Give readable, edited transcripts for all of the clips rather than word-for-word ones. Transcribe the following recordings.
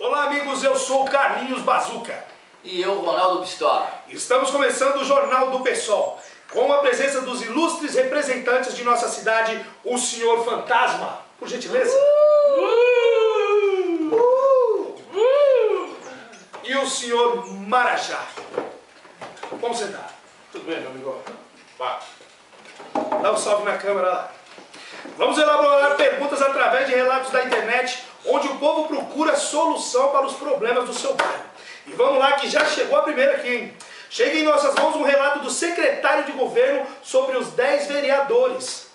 Olá amigos, eu sou o Carlinhos Bazuca. E eu, Ronaldo Pistola. Estamos começando o Jornal do PSOL, com a presença dos ilustres representantes de nossa cidade, o Senhor Fantasma. Por gentileza. E o Senhor Marajá. Como você tá? Tudo bem, meu amigo? Vá. Dá um salve na câmera lá. Vamos elaborar perguntas através de relatos da internet, onde o povo procura solução para os problemas do seu bairro. E vamos lá que já chegou a primeira aqui, hein? Chega em nossas mãos um relato do secretário de governo sobre os 10 vereadores.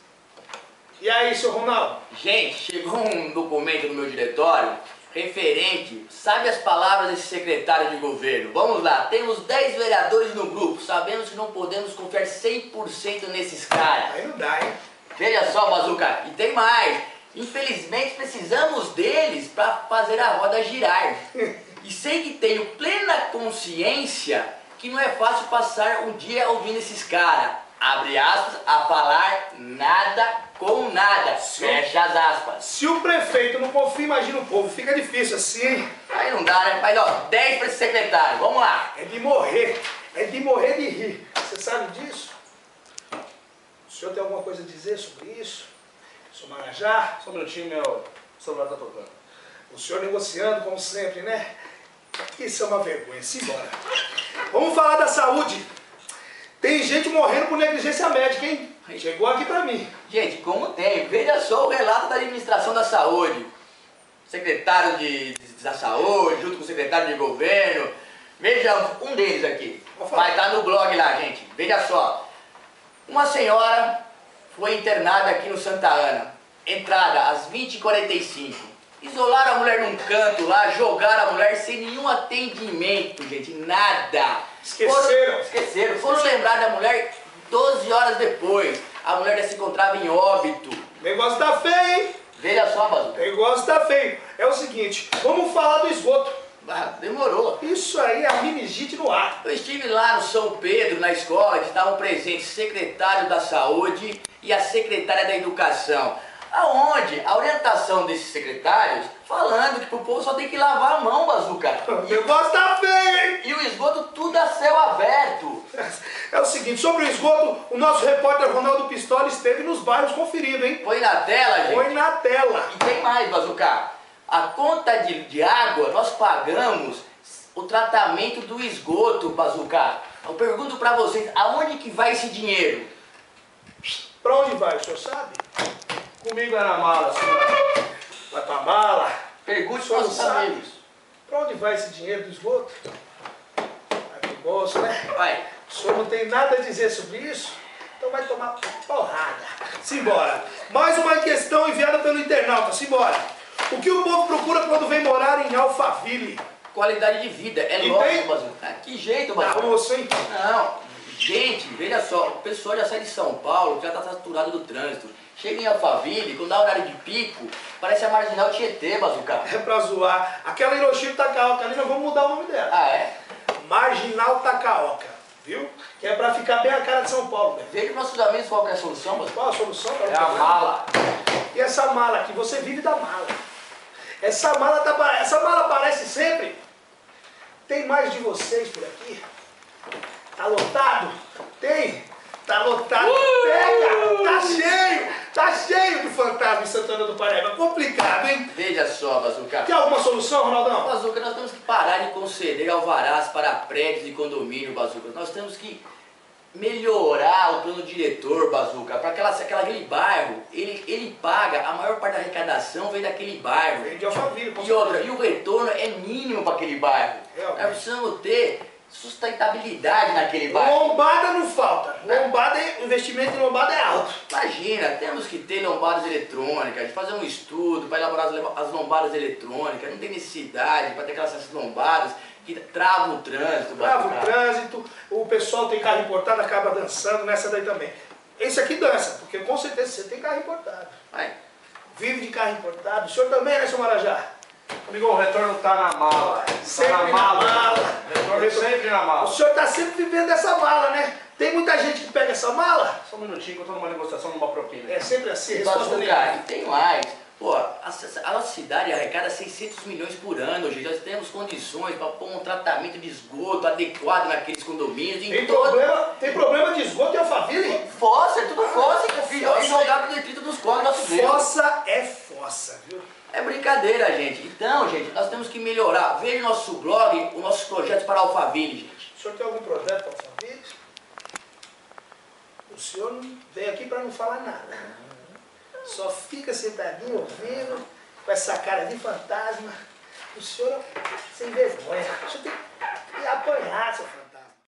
E aí, seu Ronaldo? Gente, chegou um documento no meu diretório referente, sabe as palavras desse secretário de governo? Vamos lá, temos 10 vereadores no grupo, sabemos que não podemos confiar 100% nesses caras. Aí não dá, hein? Veja só, Bazuca, e tem mais. Infelizmente precisamos deles para fazer a roda girar. E sei que tenho plena consciência que não é fácil passar um dia ouvindo esses caras, abre aspas, a falar nada com nada, fecha as aspas. Se o prefeito não confia, imagina o povo, fica difícil assim, hein? Aí não dá, né? Mas ó, 10 para esse secretário, vamos lá. É de morrer de rir. Você sabe disso? O senhor tem alguma coisa a dizer sobre isso? Sou Marajá? Só um minutinho, meu celular tá tocando. O senhor negociando, como sempre, né? Isso é uma vergonha. Simbora. Vamos falar da saúde. Tem gente morrendo por negligência médica, hein? Chegou aqui pra mim. Gente, como tem? Veja só o relato da administração da saúde. Secretário da saúde, junto com o secretário de governo. Veja um deles aqui. Vai estar no blog lá, gente. Veja só. Uma senhora foi internada aqui no Santa Ana. Entrada às 20h45. Isolaram a mulher num canto lá, jogaram a mulher sem nenhum atendimento, gente. Nada. Esqueceram. Foram lembrar da mulher 12 horas depois. A mulher já se encontrava em óbito. O negócio tá feio, hein? Veja só, O Bazuca. negócio tá feio. É o seguinte, vamos falar do esgoto. Ah, demorou. Isso aí é a meningite no ar. Eu estive lá no São Pedro, na escola, que estavam presentes o secretário da saúde e a secretária da educação. Aonde a orientação desses secretários falando que pro povo só tem que lavar a mão, Bazuca. O negócio tá feio, hein? E o esgoto tudo a céu aberto. É o seguinte, sobre o esgoto, o nosso repórter Ronaldo Pistola esteve nos bairros conferindo, hein? Põe na tela, gente. Põe na tela. E tem mais, Bazuca. A conta de água, nós pagamos o tratamento do esgoto, Bazuca. Eu pergunto pra vocês, aonde que vai esse dinheiro? Pra onde vai, o senhor sabe? Comigo é na mala, senhor. Vai pra mala. Pergunte O senhor aos nossos sabe? amigos. Pra onde vai esse dinheiro do esgoto? Vai pro bolso, né? Vai. O senhor não tem nada a dizer sobre isso? Então vai tomar porrada. Simbora. Mais uma questão enviada pelo internauta. Simbora. O que o povo procura quando vem morar em Alphaville? Qualidade de vida, é E lógico, tem? Bazuca. Que jeito, Tá, Bazuca. moço, hein? Não, gente, veja só, o pessoal já sai de São Paulo, já tá saturado do trânsito. Chega em Alphaville, quando dá horário de pico, parece a Marginal Tietê, Bazuca. É pra zoar. Aquela Hiroshima Takaoka ali, nós vamos mudar o nome dela. Ah, é? Marginal Takaoka, viu? Que é pra ficar bem a cara de São Paulo, né? Veja nossos amigos qual que é a solução, Bazuca. Qual a solução? Para o É a problema? mala. E essa mala aqui, você vive da mala. Essa mala aparece sempre. Tem mais de vocês por aqui? Tá lotado? Tem? Tá lotado? Pega! Tá cheio do fantasma em Santana do Paraíba. Complicado, hein? Veja só, Bazuca. Tem alguma solução, Ronaldão? Bazuca, nós temos que parar de conceder alvarás para prédios e condomínio, Bazuca. Nós temos que melhorar o plano diretor, Bazuca, para aquele bairro, ele paga, a maior parte da arrecadação vem daquele bairro. Vem de Alphaville. E outra, e o retorno é mínimo para aquele bairro. Realmente. Nós precisamos ter sustentabilidade naquele bairro. Lombada não falta. O investimento em lombada é alto. Imagina, temos que ter lombadas eletrônicas, fazer um estudo para elaborar as lombadas eletrônicas, não tem necessidade para ter aquelas lombadas que travam o trânsito. Bravo o trânsito, o pessoal tem carro importado, acaba dançando nessa daí também. Esse aqui dança, porque com certeza você tem carro importado. Vai. Vive de carro importado. O senhor também, né, seu Marajá? Amigo, o retorno tá na mala. Sempre Tá na mala. Retorno sempre na O mala. senhor tá sempre vivendo dessa mala, né? Tem muita gente que pega essa mala? Só um minutinho que eu tô numa negociação numa propina. É sempre assim, E resposta Bazuca, nenhuma. e tem mais. Pô, A nossa cidade arrecada 600 milhões por ano, gente. Nós temos condições para pôr um tratamento de esgoto adequado naqueles condomínios. Tem problema de esgoto em Alphaville? Fossa, é tudo fossa, meu filho. E jogar pro detrito dos corpos nossos filhos. Fossa é fossa, viu? É brincadeira, gente. Então, gente, nós temos que melhorar. Veja no nosso blog os nossos projetos para Alphaville, gente. O senhor tem algum projeto para Alphaville? O senhor não veio aqui para não falar nada. Só fica sentadinho ouvindo, com essa cara de fantasma. O senhor sem vergonha. O senhor tem que apanhar, seu fantasma.